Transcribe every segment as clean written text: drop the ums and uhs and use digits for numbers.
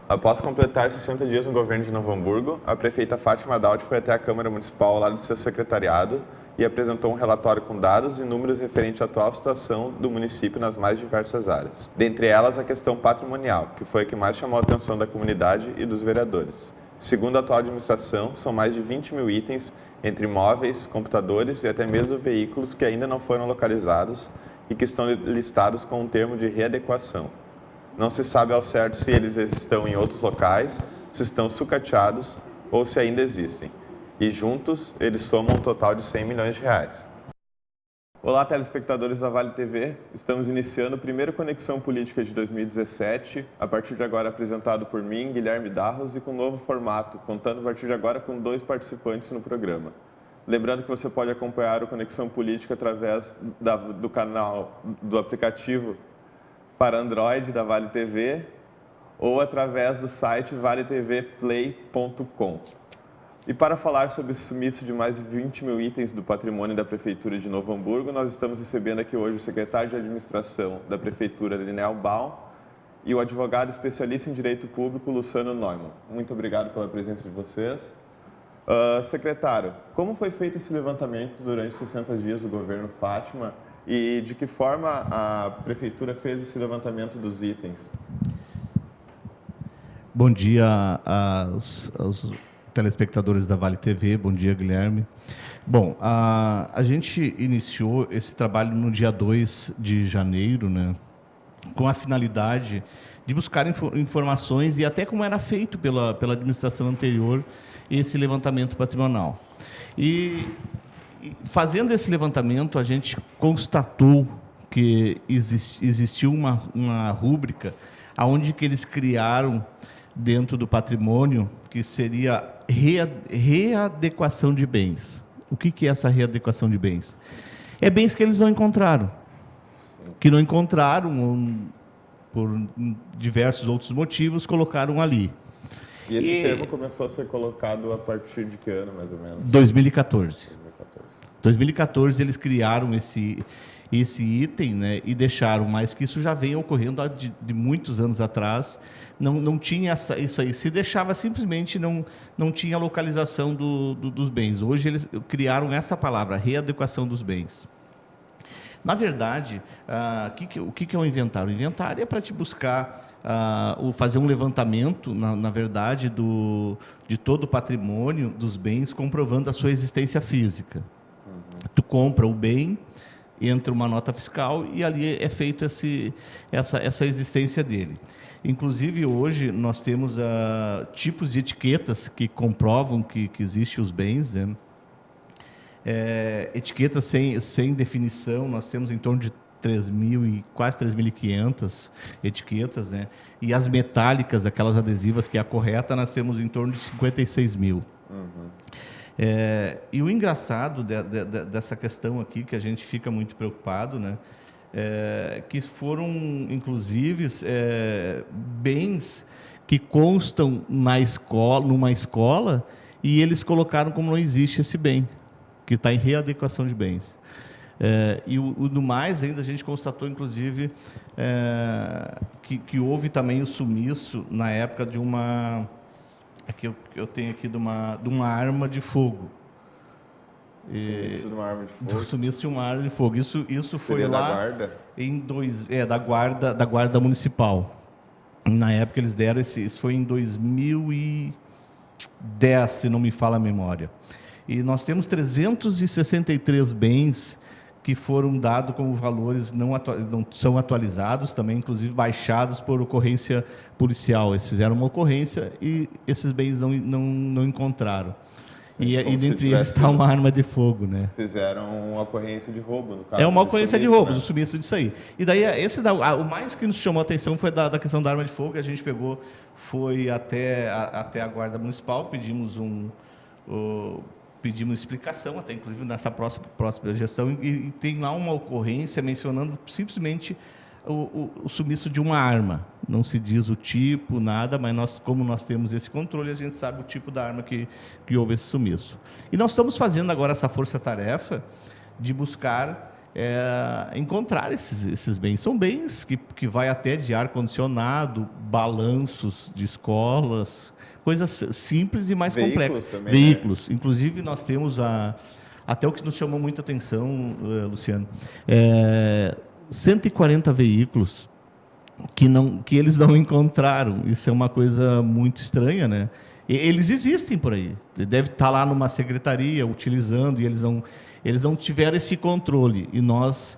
Após completar 60 dias no governo de Novo Hamburgo, a prefeita Fátima Daut foi até a Câmara Municipal ao lado do seu secretariado e apresentou um relatório com dados e números referente à atual situação do município nas mais diversas áreas. Dentre elas, a questão patrimonial, que foi a que mais chamou a atenção da comunidade e dos vereadores. Segundo a atual administração, são mais de 20 mil itens, entre imóveis, computadores e até mesmo veículos que ainda não foram localizados e que estão listados com um termo de readequação. Não se sabe ao certo se eles estão em outros locais, se estão sucateados ou se ainda existem. E juntos, eles somam um total de 100 milhões de reais. Olá, telespectadores da Vale TV. Estamos iniciando o primeiro Conexão Política de 2017, a partir de agora apresentado por mim, Guilherme Darros, e com um novo formato, contando a partir de agora com 2 participantes no programa. Lembrando que você pode acompanhar o Conexão Política através do canal, do aplicativo para Android da Vale TV ou através do site valetvplay.com. E para falar sobre esse sumiço de mais de 20 mil itens do patrimônio da Prefeitura de Novo Hamburgo, nós estamos recebendo aqui hoje o secretário de Administração da Prefeitura, Linel Baum, e o advogado especialista em Direito Público, Luciano Neumann. Muito obrigado pela presença de vocês. Secretário, como foi feito esse levantamento durante 60 dias do governo Fátima e de que forma a Prefeitura fez esse levantamento dos itens? Bom dia aos telespectadores da Vale TV, bom dia, Guilherme. Bom, a gente iniciou esse trabalho no dia 2 de janeiro, né, com a finalidade de buscar informações e até como era feito pela administração anterior esse levantamento patrimonial. E fazendo esse levantamento, a gente constatou que existiu uma rúbrica onde que eles criaram dentro do patrimônio, que seria readequação de bens. O que é essa readequação de bens? É bens que eles não encontraram, por diversos outros motivos, colocaram ali. E esse termo começou a ser colocado a partir de que ano, mais ou menos? 2014. 2014 eles criaram esse item, né, e deixaram, mas que isso já vem ocorrendo de muitos anos atrás. Não tinha isso aí. Se deixava simplesmente, não tinha localização dos bens. Hoje eles criaram essa palavra, readequação dos bens. Na verdade, o que é o inventário? O inventário é para te buscar, fazer um levantamento, na verdade, de todo o patrimônio dos bens, comprovando a sua existência física. Tu compra o bem, entra uma nota fiscal e ali é feito essa existência dele. Inclusive, hoje, nós temos tipos de etiquetas que comprovam que existem os bens, né? Etiquetas sem definição, nós temos em torno de quase 3.500 etiquetas, né? E as metálicas, aquelas adesivas, que é a correta, nós temos em torno de 56 mil. E o engraçado dessa questão aqui, que a gente fica muito preocupado, né, que foram, inclusive, bens que constam numa escola, e eles colocaram como não existe esse bem, que está em readequação de bens. E o do mais, ainda a gente constatou, inclusive, que houve também o sumiço na época de uma... Aqui eu tenho aqui de uma arma de fogo. Sumiço de uma arma de fogo? Sumiço de uma arma de fogo. Isso foi lá... da guarda? Da guarda municipal. Na época eles deram isso foi em 2010, se não me falha a memória. E nós temos 363 bens que foram dados como valores não são atualizados, também inclusive baixados por ocorrência policial. Eles fizeram uma ocorrência e esses bens não encontraram. E dentre eles está uma arma de fogo, né? Fizeram uma ocorrência de roubo, no caso. É uma ocorrência de roubo, do sumiço disso aí. E daí, o mais que nos chamou a atenção foi da questão da arma de fogo. A gente foi até a Guarda Municipal, pedimos explicação, até inclusive nessa próxima gestão, e tem lá uma ocorrência mencionando simplesmente o sumiço de uma arma. Não se diz o tipo, nada, mas como nós temos esse controle, a gente sabe o tipo da arma que houve esse sumiço. E nós estamos fazendo agora essa força-tarefa de buscar encontrar esses bens. São bens que vai até de ar-condicionado, balanços de escolas, coisas simples e mais complexas. Também, veículos. Né? Inclusive, nós temos até o que nos chamou muita atenção, Luciano, 140 veículos que eles não encontraram. Isso é uma coisa muito estranha, né? Eles existem por aí. Deve estar lá numa secretaria utilizando e eles não tiveram esse controle. E nós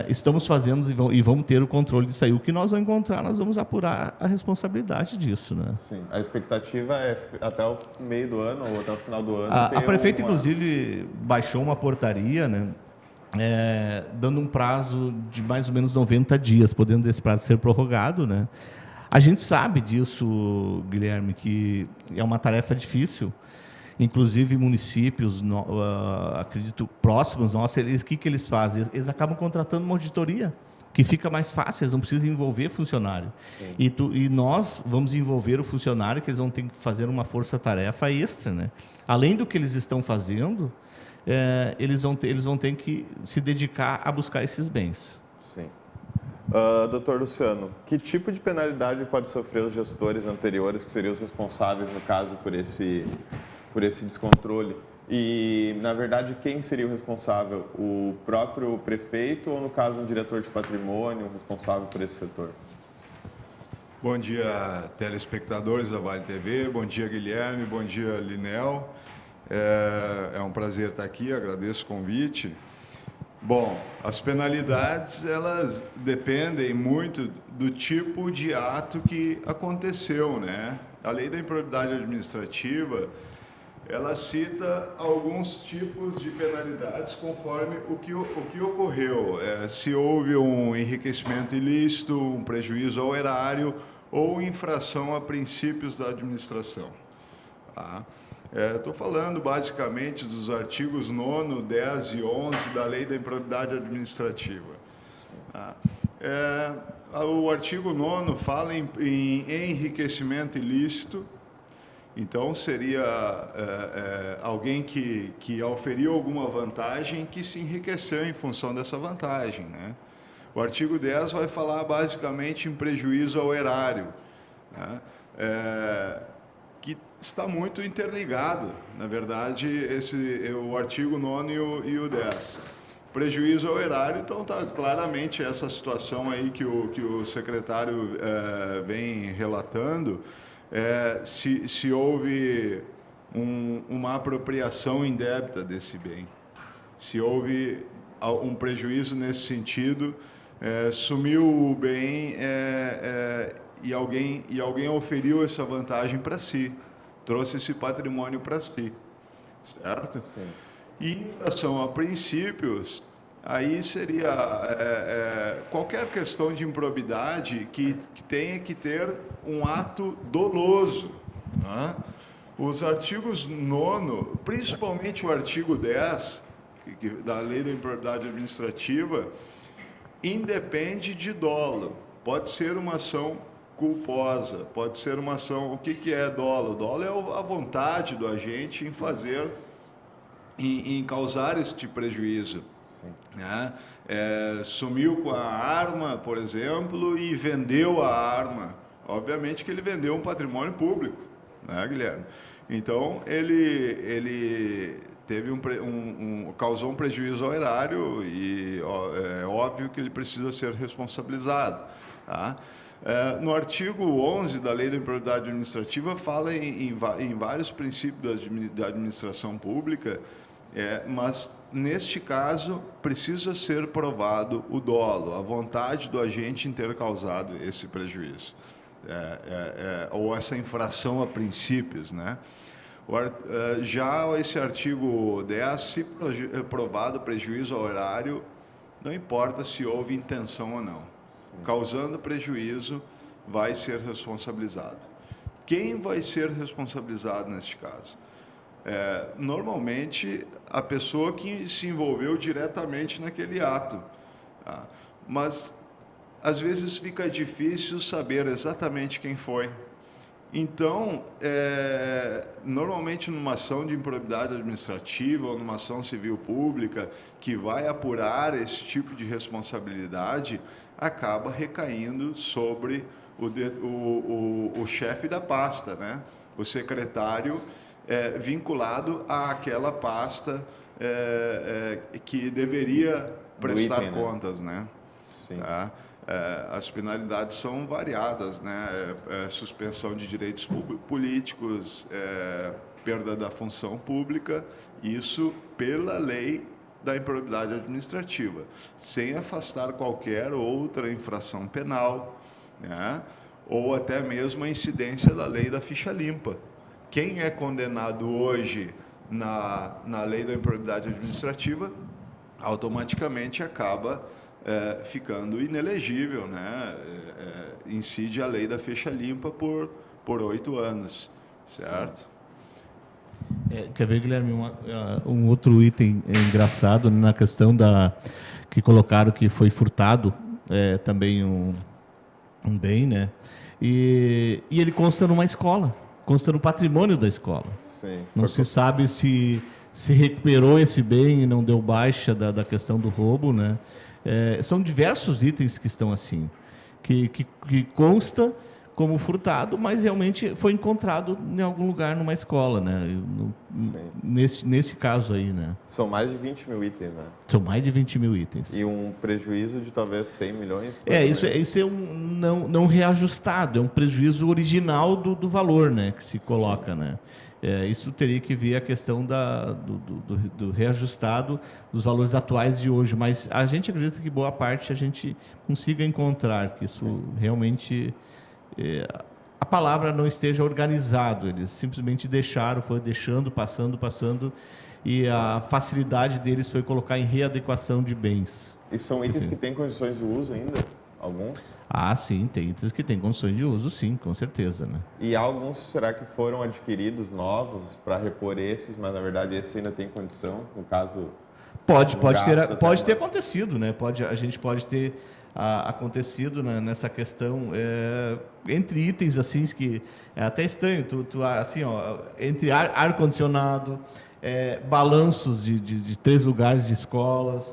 estamos fazendo e vamos ter o controle disso aí. O que nós vamos encontrar, nós vamos apurar a responsabilidade disso, né? Sim. A expectativa é até o meio do ano ou até o final do ano. A prefeita, inclusive, baixou uma portaria, né? Dando um prazo de mais ou menos 90 dias, podendo esse prazo ser prorrogado, né? A gente sabe disso, Guilherme, que é uma tarefa difícil. Inclusive municípios, acredito, próximos nossos, o que eles fazem? Eles acabam contratando uma auditoria, que fica mais fácil, eles não precisam envolver funcionário. E nós vamos envolver o funcionário, que eles vão ter que fazer uma força-tarefa extra, né? Além do que eles estão fazendo, eles vão ter que se dedicar a buscar esses bens. Sim. Doutor Luciano, que tipo de penalidade pode sofrer os gestores anteriores, que seriam os responsáveis, no caso, por esse descontrole? E, na verdade, quem seria o responsável? O próprio prefeito ou, no caso, um diretor de patrimônio responsável por esse setor? Bom dia, telespectadores da Vale TV. Bom dia, Guilherme. Bom dia, Linel. É um prazer estar aqui, agradeço o convite. Bom, as penalidades, elas dependem muito do tipo de ato que aconteceu, né? A Lei da Improbidade Administrativa, ela cita alguns tipos de penalidades conforme o que ocorreu. Se houve um enriquecimento ilícito, um prejuízo ao erário ou infração a princípios da administração. Tá? Estou falando basicamente dos artigos 9º, 10 e 11 da Lei da Improbidade Administrativa. Tá? O artigo 9º fala em enriquecimento ilícito. Então, seria alguém que auferiu alguma vantagem que se enriqueceu em função dessa vantagem, né? O artigo 10 vai falar basicamente em prejuízo ao erário, né? Que está muito interligado, na verdade, o artigo 9º e o 10. Prejuízo ao erário, então está claramente essa situação aí que o secretário vem relatando. Se houve uma apropriação indébita desse bem, se houve um prejuízo nesse sentido, sumiu o bem e alguém oferiu essa vantagem para si, trouxe esse patrimônio para si, certo? Sim. E em relação a princípios, aí seria qualquer questão de improbidade que tenha que ter um ato doloso. Né? Os artigos 9º, principalmente o artigo 10, da Lei da Improbidade Administrativa, independe de dolo. Pode ser uma ação culposa, pode ser uma ação... O que é dolo? Dolo é a vontade do agente em fazer, em causar este prejuízo. Né? Sumiu com a arma, por exemplo, e vendeu a arma. Obviamente que ele vendeu um patrimônio público, né, Guilherme? Então, ele teve causou um prejuízo ao erário e é óbvio que ele precisa ser responsabilizado. Tá? No artigo 11 da Lei da Improbidade Administrativa fala em vários princípios da administração pública, mas neste caso precisa ser provado o dolo, a vontade do agente em ter causado esse prejuízo, ou essa infração a princípios, né? Já esse artigo 10, se provado prejuízo ao erário, não importa se houve intenção ou não. Causando prejuízo, vai ser responsabilizado. Quem vai ser responsabilizado neste caso? Normalmente, a pessoa que se envolveu diretamente naquele ato. Tá? Mas às vezes fica difícil saber exatamente quem foi. Então, normalmente numa ação de improbidade administrativa ou numa ação civil pública que vai apurar esse tipo de responsabilidade, acaba recaindo sobre o chefe da pasta, né? O secretário vinculado àquela pasta que deveria prestar item, contas, né? Sim. Tá? As penalidades são variadas, né? Suspensão de direitos políticos, perda da função pública, isso pela lei da improbidade administrativa, sem afastar qualquer outra infração penal, né? Ou até mesmo a incidência da lei da ficha limpa. Quem é condenado hoje na lei da improbidade administrativa, automaticamente acaba ficando inelegível, né? Incide a lei da ficha limpa por 8 anos, certo? Quer ver, Guilherme, um outro item engraçado na questão que colocaram que foi furtado também um bem, né? E ele consta numa escola, consta no patrimônio da escola. Sim. Não se sabe se recuperou esse bem e não deu baixa da questão do roubo, né? São diversos itens que estão assim, que consta como furtado, mas realmente foi encontrado em algum lugar numa escola, né? Nesse caso aí, né? São mais de 20 mil itens, né? São mais de 20 mil itens. E um prejuízo de talvez 100 milhões? Isso é não reajustado, é um prejuízo original do valor, né? Que se coloca, sim, né? Isso teria que ver a questão do reajustado dos valores atuais de hoje, mas a gente acredita que boa parte a gente consiga encontrar, que isso, sim, realmente... a palavra não esteja organizado, eles simplesmente foi deixando, passando, e a facilidade deles foi colocar em readequação de bens. E são itens que têm condições de uso ainda? Alguns? Ah, sim, tem itens que têm condições de uso, sim, com certeza, né? E alguns, será que foram adquiridos novos para repor esses, mas na verdade esses ainda têm condição, no caso... Pode ter acontecido, né? A gente pode ter acontecido, né, nessa questão, entre itens assim que é até estranho, assim, ó, entre ar-condicionado, balanços de 3 lugares de escolas,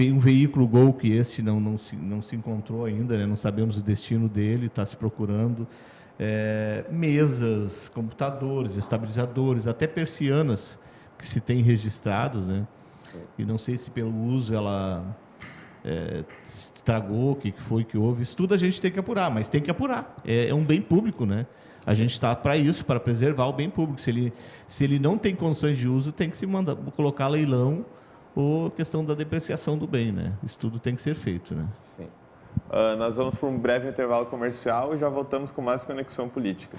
um veículo Gol que esse não se encontrou ainda, né, não sabemos o destino dele, está se procurando, mesas, computadores, estabilizadores, até persianas que se tem registrados, né? E não sei se pelo uso ela estragou, o que foi que houve. Isso tudo a gente tem que apurar, mas tem que apurar. É um bem público, né? A gente está para isso, para preservar o bem público. Se ele não tem condições de uso, tem que se colocar leilão ou questão da depreciação do bem, né? Isso tudo tem que ser feito, né? Sim. Nós vamos para um breve intervalo comercial e já voltamos com mais Conexão Política.